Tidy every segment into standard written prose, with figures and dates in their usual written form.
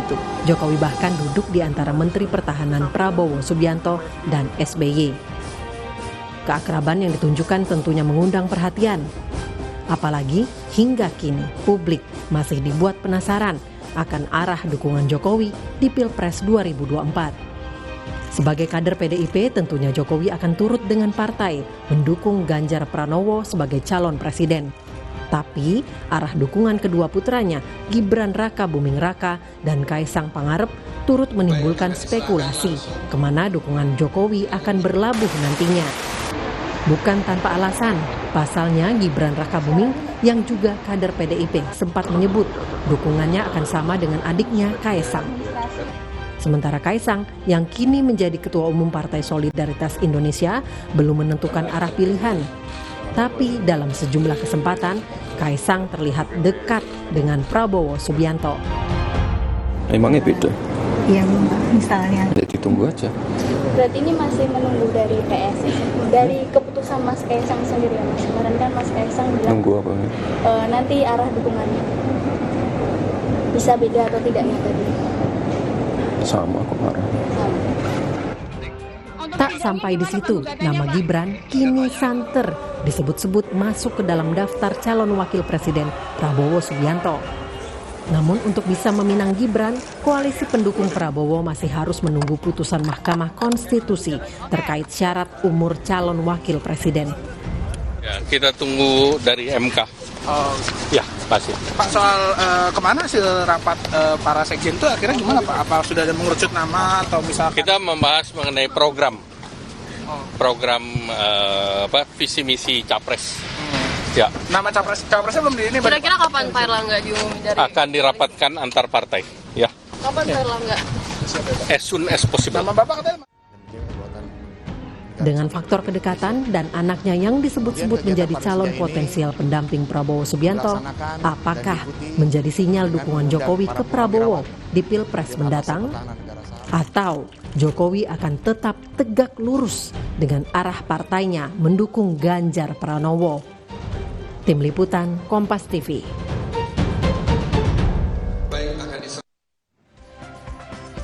itu, Jokowi bahkan duduk di antara Menteri Pertahanan Prabowo Subianto dan SBY. Keakraban yang ditunjukkan tentunya mengundang perhatian. Apalagi hingga kini publik masih dibuat penasaran akan arah dukungan Jokowi di Pilpres 2024. Sebagai kader PDIP, tentunya Jokowi akan turut dengan partai mendukung Ganjar Pranowo sebagai calon presiden. Tapi arah dukungan kedua putranya, Gibran Raka Buming Raka dan Kaisang Pangarep, turut menimbulkan spekulasi kemana dukungan Jokowi akan berlabuh nantinya. Bukan tanpa alasan, pasalnya Gibran Raka Buming yang juga kader PDIP sempat menyebut dukungannya akan sama dengan adiknya Kaisang. Sementara Kaisang yang kini menjadi Ketua Umum Partai Solidaritas Indonesia belum menentukan arah pilihan. Tapi dalam sejumlah kesempatan, Kaisang terlihat dekat dengan Prabowo Subianto. Emangnya beda? Iya, misalnya. Jadi tunggu aja. Berarti ini masih menunggu dari PSI, dari keputusan Mas Kaisang sendiri ya Mas. Kemarin kan Mas Kaisang bilang Nunggu apa? Nanti arah dukungannya bisa beda atau tidaknya tadi. Sama kemarin. Tak sampai di situ, nama Gibran kini santer disebut-sebut masuk ke dalam daftar calon wakil presiden Prabowo Subianto. Namun untuk bisa meminang Gibran, koalisi pendukung Prabowo masih harus menunggu putusan Mahkamah Konstitusi terkait syarat umur calon wakil presiden. Ya, kita tunggu dari MK. Ya, pasti. Pak, soal kemana sih rapat para sekjen itu akhirnya gimana Pak? Apa sudah ada mengerucut nama atau misalkan? Kita membahas mengenai program visi misi capres. Ya. Nama capresnya belum di ini. Kira-kira kapan Pak Erlangga diumumin dari? Akan dirapatkan antar partai. Ya. Kapan Pak Erlangga? As soon as possible. Nama Bapak katanya. Dengan faktor kedekatan dan anaknya yang disebut-sebut menjadi calon potensial pendamping Prabowo Subianto, apakah menjadi sinyal dukungan Jokowi ke Prabowo di Pilpres mendatang? Atau Jokowi akan tetap tegak lurus dengan arah partainya mendukung Ganjar Pranowo? Tim Liputan Kompas TV.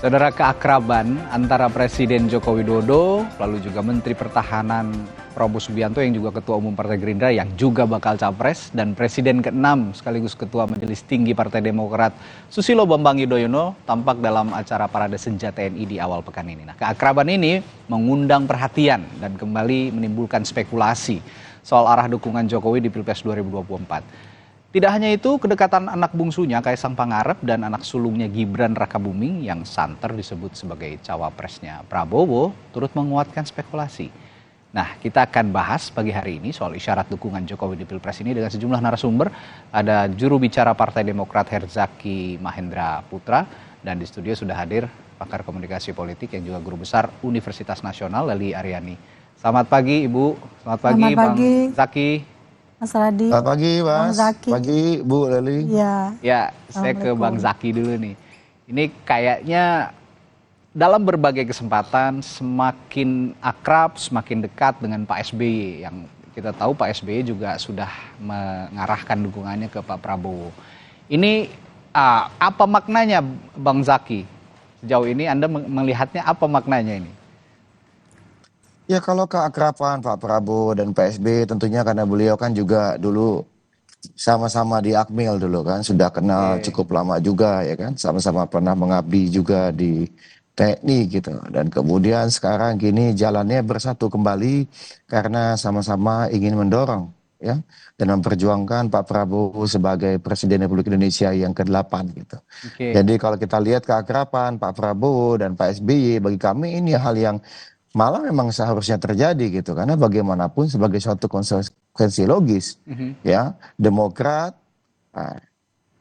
Saudara, keakraban antara Presiden Joko Widodo lalu juga Menteri Pertahanan Prabowo Subianto yang juga Ketua Umum Partai Gerindra yang juga bakal capres dan Presiden ke-6 sekaligus Ketua Majelis Tinggi Partai Demokrat Susilo Bambang Yudhoyono tampak dalam acara Parade Senja TNI di awal pekan ini. Nah, keakraban ini mengundang perhatian dan kembali menimbulkan spekulasi soal arah dukungan Jokowi di Pilpres 2024. Tidak hanya itu, kedekatan anak bungsunya Kaisang Pangarep dan anak sulungnya Gibran Raka Buming yang santer disebut sebagai cawapresnya Prabowo turut menguatkan spekulasi. Nah, kita akan bahas pagi hari ini soal isyarat dukungan Jokowi di Pilpres ini dengan sejumlah narasumber. Ada juru bicara Partai Demokrat Herzaki Mahendra Putra dan di studio sudah hadir pakar komunikasi politik yang juga guru besar Universitas Nasional Lely Aryani. Selamat pagi Ibu, selamat pagi Bang Zaki. Mas Radi. Selamat pagi Mas, pagi Bu Lely. Ya, saya ke Bang Zaki dulu nih. Ini kayaknya dalam berbagai kesempatan semakin akrab, semakin dekat dengan Pak SBY. Yang kita tahu Pak SBY juga sudah mengarahkan dukungannya ke Pak Prabowo. Ini apa maknanya Bang Zaki? Sejauh ini Anda melihatnya apa maknanya ini? Ya, kalau keakraban Pak Prabowo dan Pak SBY tentunya karena beliau kan juga dulu sama-sama di Akmil dulu kan, sudah kenal cukup lama juga ya kan, sama-sama pernah mengabdi juga di TNI gitu. Dan kemudian sekarang gini jalannya bersatu kembali karena sama-sama ingin mendorong ya dan memperjuangkan Pak Prabowo sebagai Presiden Republik Indonesia yang ke-8 gitu. Jadi kalau kita lihat keakraban Pak Prabowo dan Pak SBY, bagi kami ini hal yang malah memang seharusnya terjadi gitu, karena bagaimanapun sebagai suatu konsekuensi logis ya Demokrat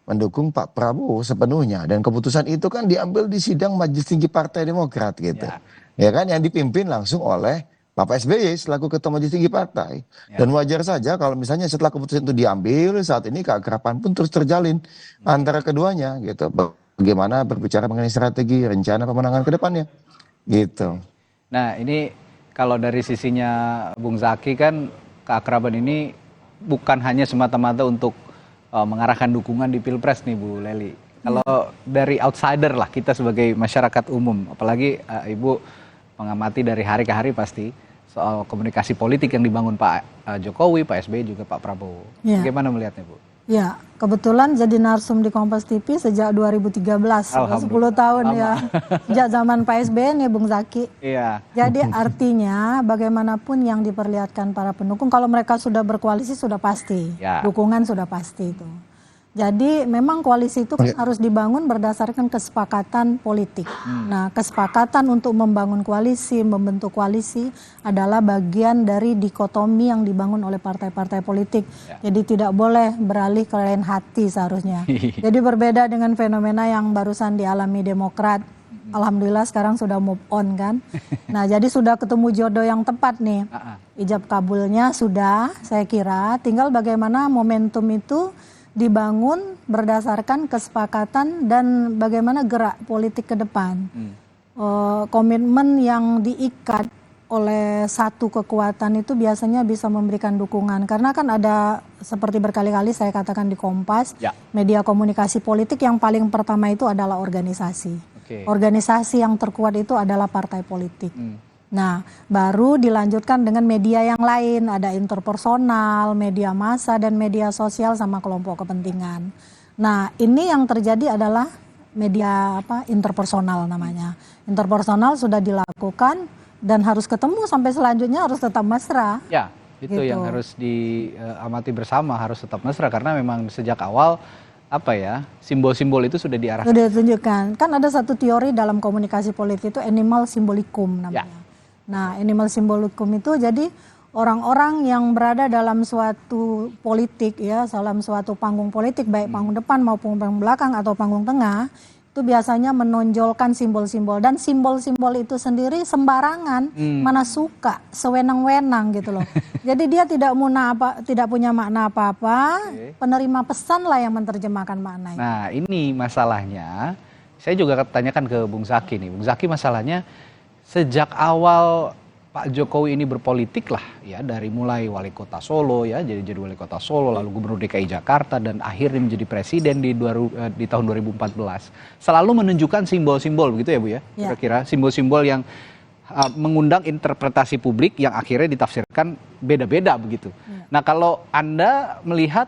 mendukung Pak Prabowo sepenuhnya dan keputusan itu kan diambil di sidang Majelis Tinggi Partai Demokrat gitu ya kan, yang dipimpin langsung oleh Bapak SBY selaku Ketua Majelis Tinggi Partai dan wajar saja kalau misalnya setelah keputusan itu diambil saat ini keakraban pun terus terjalin antara keduanya gitu, bagaimana berbicara mengenai strategi rencana pemenangan ke depannya gitu. Nah, ini kalau dari sisinya Bung Zaki kan keakraban ini bukan hanya semata-mata untuk mengarahkan dukungan di Pilpres nih Bu Lely. Kalau dari outsider lah, kita sebagai masyarakat umum, apalagi Ibu mengamati dari hari ke hari pasti soal komunikasi politik yang dibangun Pak Jokowi, Pak SBY juga Pak Prabowo. Ya. Bagaimana melihatnya, Bu? Ya, kebetulan jadi narsum di Kompas TV sejak 2013, sudah 10 tahun ya. Sejak zaman Pak SBY nih Bung Zaki. Iya. Jadi artinya bagaimanapun yang diperlihatkan para pendukung, kalau mereka sudah berkoalisi sudah pasti, Ya. dukungan sudah pasti itu. Jadi memang koalisi itu kan harus dibangun berdasarkan kesepakatan politik. Nah, kesepakatan untuk membangun koalisi, membentuk koalisi adalah bagian dari dikotomi yang dibangun oleh partai-partai politik. Jadi tidak boleh beralih ke lain hati seharusnya. Jadi berbeda dengan fenomena yang barusan dialami Demokrat. Alhamdulillah sekarang sudah move on kan. Nah, jadi sudah ketemu jodoh yang tepat nih. Ijab kabulnya sudah, saya kira. Tinggal bagaimana momentum itu dibangun berdasarkan kesepakatan dan bagaimana gerak politik ke depan. Komitmen yang diikat oleh satu kekuatan itu biasanya bisa memberikan dukungan. Karena kan ada, seperti berkali-kali saya katakan di Kompas, media komunikasi politik yang paling pertama itu adalah organisasi. Organisasi yang terkuat itu adalah partai politik. Nah, baru dilanjutkan dengan media yang lain, ada interpersonal, media massa, dan media sosial sama kelompok kepentingan. Nah, ini yang terjadi adalah media interpersonal namanya. Interpersonal sudah dilakukan dan harus ketemu sampai selanjutnya harus tetap mesra. Ya, itu Gitu. yang harus diamati bersama, harus tetap mesra karena memang sejak awal simbol-simbol itu sudah diarahkan. Sudah ditunjukkan. Kan ada satu teori dalam komunikasi politik itu animal symbolicum namanya. Nah, animal symbolicum itu jadi orang-orang yang berada dalam suatu politik ya, dalam suatu panggung politik, baik panggung depan maupun panggung belakang atau panggung tengah, itu biasanya menonjolkan simbol-simbol, dan simbol-simbol itu sendiri sembarangan, mana suka, sewenang-wenang gitu loh. Jadi dia tidak punya makna apa-apa, penerima pesan lah yang menerjemahkan makna itu. Nah, ini masalahnya. Saya juga tanyakan ke Bung Zaki nih. Bung Zaki, masalahnya sejak awal Pak Jokowi ini berpolitik lah ya, dari mulai wali kota Solo ya, jadi wali kota Solo, lalu gubernur DKI Jakarta, dan akhirnya menjadi presiden di tahun 2014. Selalu menunjukkan simbol-simbol begitu ya Bu ya? Kira-kira simbol-simbol yang mengundang interpretasi publik yang akhirnya ditafsirkan beda-beda begitu. Nah, kalau Anda melihat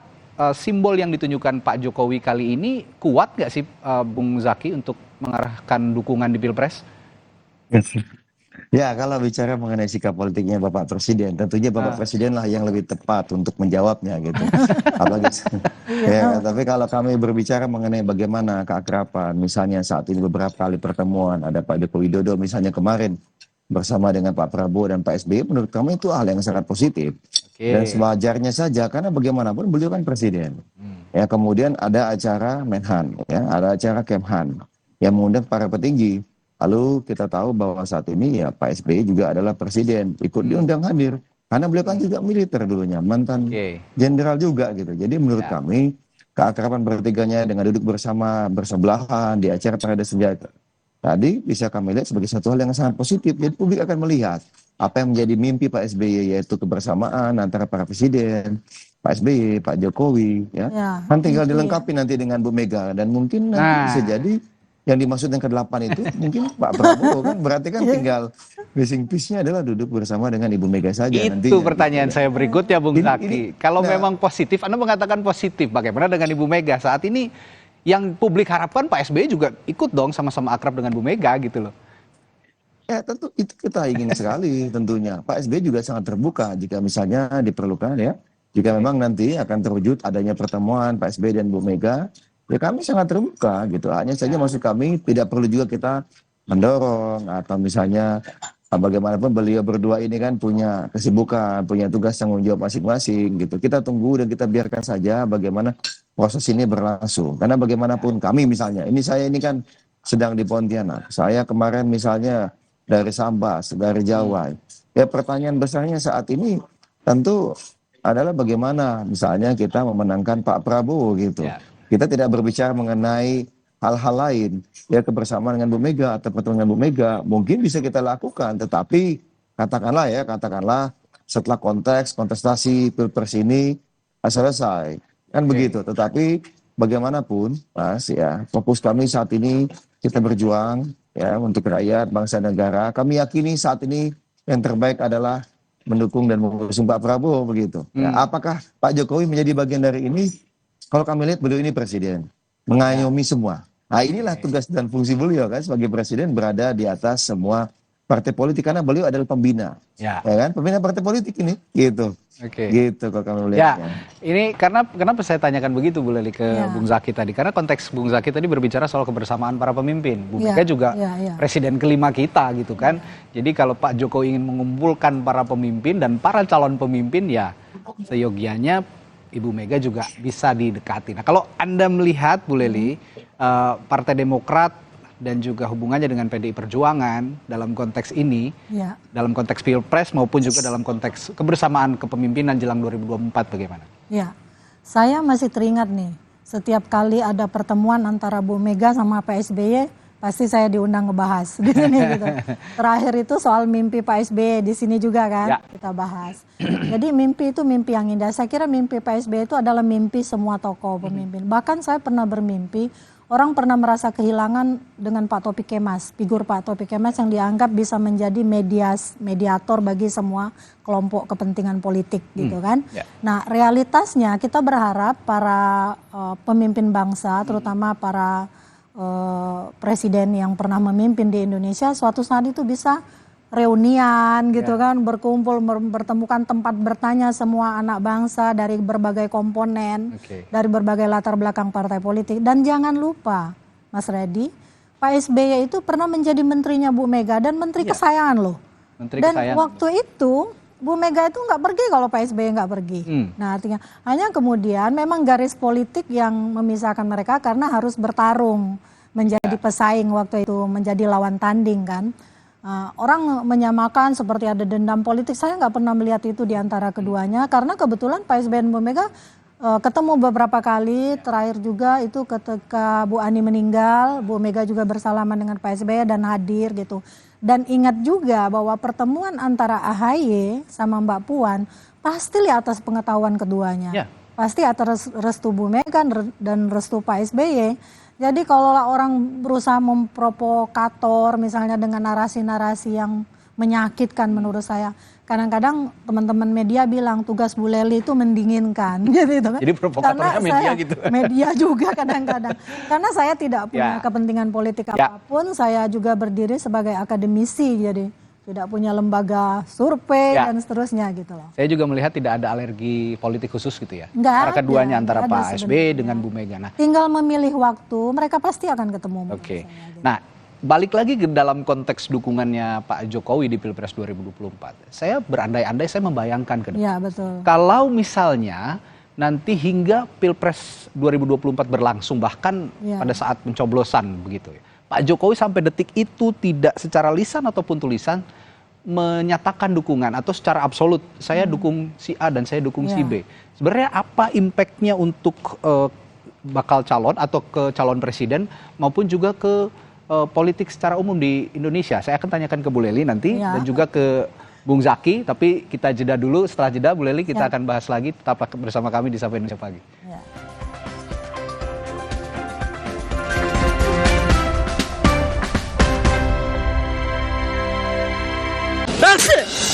simbol yang ditunjukkan Pak Jokowi kali ini kuat nggak sih Bung Zaki untuk mengarahkan dukungan di Pilpres? Ya, kalau bicara mengenai sikap politiknya Bapak Presiden, tentunya Bapak Presiden lah yang lebih tepat untuk menjawabnya gitu. Apalagi, tapi kalau kami berbicara mengenai bagaimana keakraban, misalnya saat ini beberapa kali pertemuan, ada Pak Joko Widodo misalnya kemarin bersama dengan Pak Prabowo dan Pak SBY, menurut kami itu hal yang sangat positif. Dan sewajarnya saja, karena bagaimanapun beliau kan presiden. Ya, kemudian ada acara Menhan, ya, ada acara Kemhan yang mengundang para petinggi. Lalu kita tahu bahwa saat ini ya Pak SBY juga adalah presiden, ikut diundang hadir. Karena beliau kan juga militer dulunya, mantan jenderal juga gitu. Jadi menurut kami keakraban bertiganya dengan duduk bersebelahan di acara parade senjata tadi bisa kami lihat sebagai satu hal yang sangat positif. Jadi publik akan melihat apa yang menjadi mimpi Pak SBY, yaitu kebersamaan antara para presiden, Pak SBY, Pak Jokowi, ya. Kan tinggal dilengkapi nanti dengan Bu Mega, dan mungkin nanti bisa jadi yang dimaksud yang ke-8 itu mungkin Pak Prabowo kan, berarti kan tinggal missing piece-nya adalah duduk bersama dengan Ibu Mega saja. Itu nantinya, pertanyaan saya berikutnya Bung Zaki. Kalau memang positif, Anda mengatakan positif, bagaimana dengan Ibu Mega? Saat ini yang publik harapkan Pak SBY juga ikut dong sama-sama akrab dengan Bu Mega gitu loh. Ya tentu itu kita ingin sekali tentunya. Pak SBY juga sangat terbuka jika misalnya diperlukan ya. Jika memang nanti akan terwujud adanya pertemuan Pak SBY dan Bu Mega, ya kami sangat terbuka gitu. Hanya saja maksud kami tidak perlu juga kita mendorong atau misalnya bagaimanapun beliau berdua ini kan punya kesibukan, punya tugas tanggung jawab masing-masing gitu. Kita tunggu dan kita biarkan saja bagaimana proses ini berlangsung. Karena bagaimanapun kami misalnya, saya ini kan sedang di Pontianak. Saya kemarin misalnya dari Sambas, dari Jawa. Ya pertanyaan besarnya saat ini tentu adalah bagaimana misalnya kita memenangkan Pak Prabowo gitu. Kita tidak berbicara mengenai hal-hal lain, ya kebersamaan dengan Bu Mega atau pertemuan dengan Bu Mega mungkin bisa kita lakukan, tetapi katakanlah setelah kontestasi Pilpres ini selesai, kan begitu. Tetapi bagaimanapun, Mas, ya, fokus kami saat ini kita berjuang ya untuk rakyat, bangsa, negara. Kami yakini saat ini yang terbaik adalah mendukung dan mengusung Pak Prabowo begitu. Ya, apakah Pak Jokowi menjadi bagian dari ini? Kalau kami lihat beliau ini presiden, mengayomi semua. Nah, inilah tugas dan fungsi beliau kan sebagai presiden, berada di atas semua partai politik karena beliau adalah pembina. Ya kan? Pembina partai politik ini gitu. Gitu kalau kami melihat. Ya, ini kenapa saya tanyakan begitu Bu Leli ke Bung Zaki tadi? Karena konteks Bung Zaki tadi berbicara soal kebersamaan para pemimpin. Bu Mega juga presiden kelima kita gitu kan. Jadi kalau Pak Jokowi ingin mengumpulkan para pemimpin dan para calon pemimpin, ya seyogianya Ibu Mega juga bisa didekati. Nah, kalau Anda melihat Bu Leli, Partai Demokrat dan juga hubungannya dengan PDI Perjuangan dalam konteks ini, dalam konteks Pilpres maupun juga dalam konteks kebersamaan kepemimpinan jelang 2024 bagaimana? Ya, saya masih teringat nih, setiap kali ada pertemuan antara Bu Mega sama Pak SBY, pasti saya diundang ngebahas di sini gitu. Terakhir itu soal mimpi Pak SBY di sini juga kan kita bahas. Jadi mimpi itu mimpi yang indah. Saya kira mimpi Pak SBY itu adalah mimpi semua tokoh pemimpin. Bahkan saya pernah bermimpi, orang pernah merasa kehilangan dengan Pak Taufik Kemas, figur Pak Taufik Kemas yang dianggap bisa menjadi mediator bagi semua kelompok kepentingan politik gitu kan. Nah, realitasnya kita berharap para pemimpin bangsa, terutama para presiden yang pernah memimpin di Indonesia, suatu saat itu bisa reunian gitu kan, berkumpul, bertemukan tempat bertanya semua anak bangsa dari berbagai komponen, dari berbagai latar belakang partai politik. Dan jangan lupa Mas Reddy, Pak SBY itu pernah menjadi menterinya Bu Mega dan menteri kesayangan loh. Waktu itu Bu Mega itu nggak pergi kalau Pak SBY nggak pergi. Nah, artinya hanya kemudian memang garis politik yang memisahkan mereka karena harus bertarung menjadi pesaing waktu itu, menjadi lawan tanding kan. Orang menyamakan seperti ada dendam politik. Saya nggak pernah melihat itu di antara keduanya karena kebetulan Pak SBY dan Bu Mega ketemu beberapa kali. Terakhir juga itu ketika Bu Ani meninggal, Bu Mega juga bersalaman dengan Pak SBY dan hadir gitu. Dan ingat juga bahwa pertemuan antara AHY sama Mbak Puan pasti atas pengetahuan keduanya. Pasti atas restu Bu Mega dan restu Pak SBY. Jadi kalau orang berusaha memprovokator misalnya dengan narasi-narasi yang menyakitkan menurut saya. Kadang-kadang teman-teman media bilang tugas Bu Leli itu mendinginkan gitu kan. Jadi provokatornya media gitu. Media juga kadang-kadang. Karena saya tidak punya kepentingan politik apapun, saya juga berdiri sebagai akademisi, jadi tidak punya lembaga survei dan seterusnya gitu loh. Saya juga melihat tidak ada alergi politik khusus gitu ya. Antara keduanya, antara Pak SBY dengan Bu Mega. Nah, tinggal memilih waktu, mereka pasti akan ketemu. Nah, balik lagi ke dalam konteks dukungannya Pak Jokowi di Pilpres 2024. Saya berandai-andai, saya membayangkan ke depan. Ya, betul. Kalau misalnya nanti hingga Pilpres 2024 berlangsung, bahkan pada saat pencoblosan begitu ya, Pak Jokowi sampai detik itu tidak secara lisan ataupun tulisan menyatakan dukungan atau secara absolut saya dukung si A dan saya dukung si B. Sebenarnya apa impactnya untuk bakal calon atau ke calon presiden maupun juga ke politik secara umum di Indonesia? Saya akan tanyakan ke Bu Leli nanti dan juga ke Bung Zaki, tapi kita jeda dulu. Setelah jeda Bu Leli kita akan bahas lagi. Tetap bersama kami di Sapa Indonesia Pagi.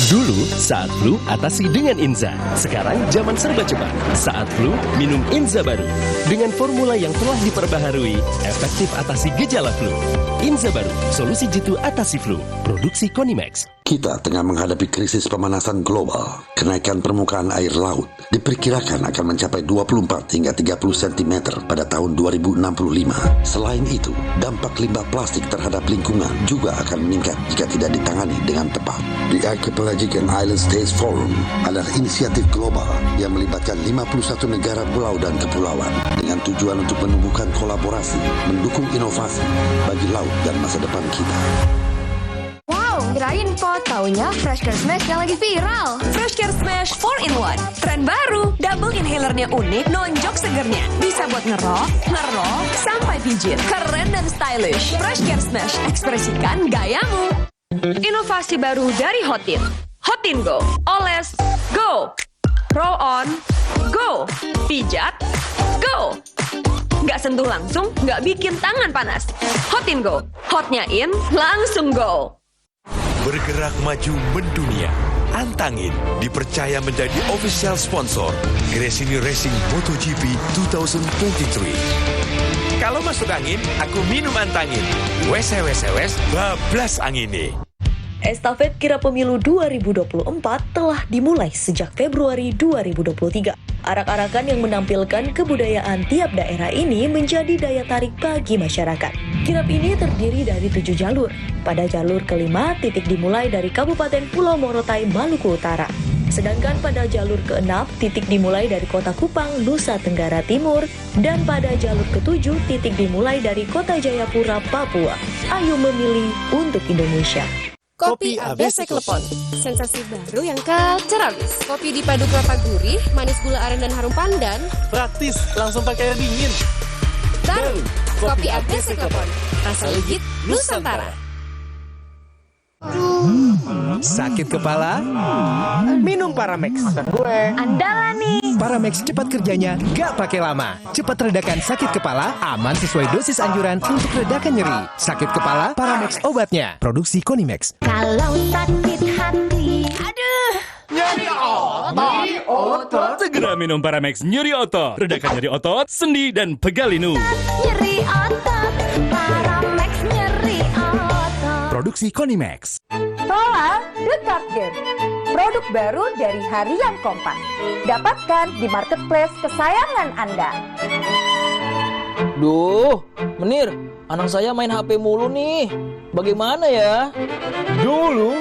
Dulu saat flu atasi dengan Inza. Sekarang zaman serba cepat. Saat flu minum Inza baru. Dengan formula yang telah diperbaharui, efektif atasi gejala flu. Inza baru, solusi jitu atasi flu. Produksi Konimax. Kita tengah menghadapi krisis pemanasan global. Kenaikan permukaan air laut diperkirakan akan mencapai 24 hingga 30 cm pada tahun 2065. Selain itu, dampak limbah plastik terhadap lingkungan juga akan meningkat jika tidak ditangani dengan tepat. The Archipelagic and Island States Forum adalah inisiatif global yang melibatkan 51 negara pulau dan kepulauan dengan tujuan untuk menumbuhkan kolaborasi, mendukung inovasi bagi laut dan masa depan kita. Kirain kok, taunya Fresh Care Smash yang lagi viral. Fresh Care Smash 4-in-1, tren baru. Double inhalernya unik, nonjok segernya. Bisa buat ngerok, sampai pijit. Keren dan stylish. Fresh Care Smash, ekspresikan gayamu. Inovasi baru dari Hotin. Hotin Go, oles, go. Roll on, go. Pijat, go. Nggak sentuh langsung, nggak bikin tangan panas. Hotin Go, hotnya in, langsung go. Bergerak maju mendunia, Antangin dipercaya menjadi official sponsor Gresini Racing MotoGP 2023. Kalau masuk angin, aku minum Antangin. Wes, bablas angin. Estafet Kirap Pemilu 2024 telah dimulai sejak Februari 2023. Arak-arakan yang menampilkan kebudayaan tiap daerah ini menjadi daya tarik bagi masyarakat. Kirap ini terdiri dari 7 jalur. Pada jalur kelima, titik dimulai dari Kabupaten Pulau Morotai, Maluku Utara. Sedangkan pada jalur ke-6, titik dimulai dari Kota Kupang, Nusa Tenggara Timur. Dan pada jalur ke-7, titik dimulai dari Kota Jayapura, Papua. Ayo memilih untuk Indonesia. Kopi ABC Klepon, sensasi baru yang culturalis. Kopi dipadu kelapa gurih, manis gula aren dan harum pandan. Praktis, langsung pakai air dingin. Baru, Kopi ABC Klepon, rasa legit Nusantara. Sakit kepala? Minum Paramex. Andalan nih. Paramex cepat kerjanya, gak pakai lama. Cepat redakan sakit kepala, aman sesuai dosis anjuran untuk redakan nyeri. Sakit kepala, Paramex obatnya. Produksi Konimex. Kalau sakit hati, aduh. Nyeri otot. Segera minum Paramex nyeri otot. Redakan nyeri otot, sendi, dan pegal linu. Nyeri otot, Paramex nyeri otot. Produksi Konimex. Solar Dekat Game, produk baru dari Harian Kompas. Dapatkan di marketplace kesayangan Anda. Duh, Menir, anak saya main HP mulu nih. Bagaimana ya? Dulu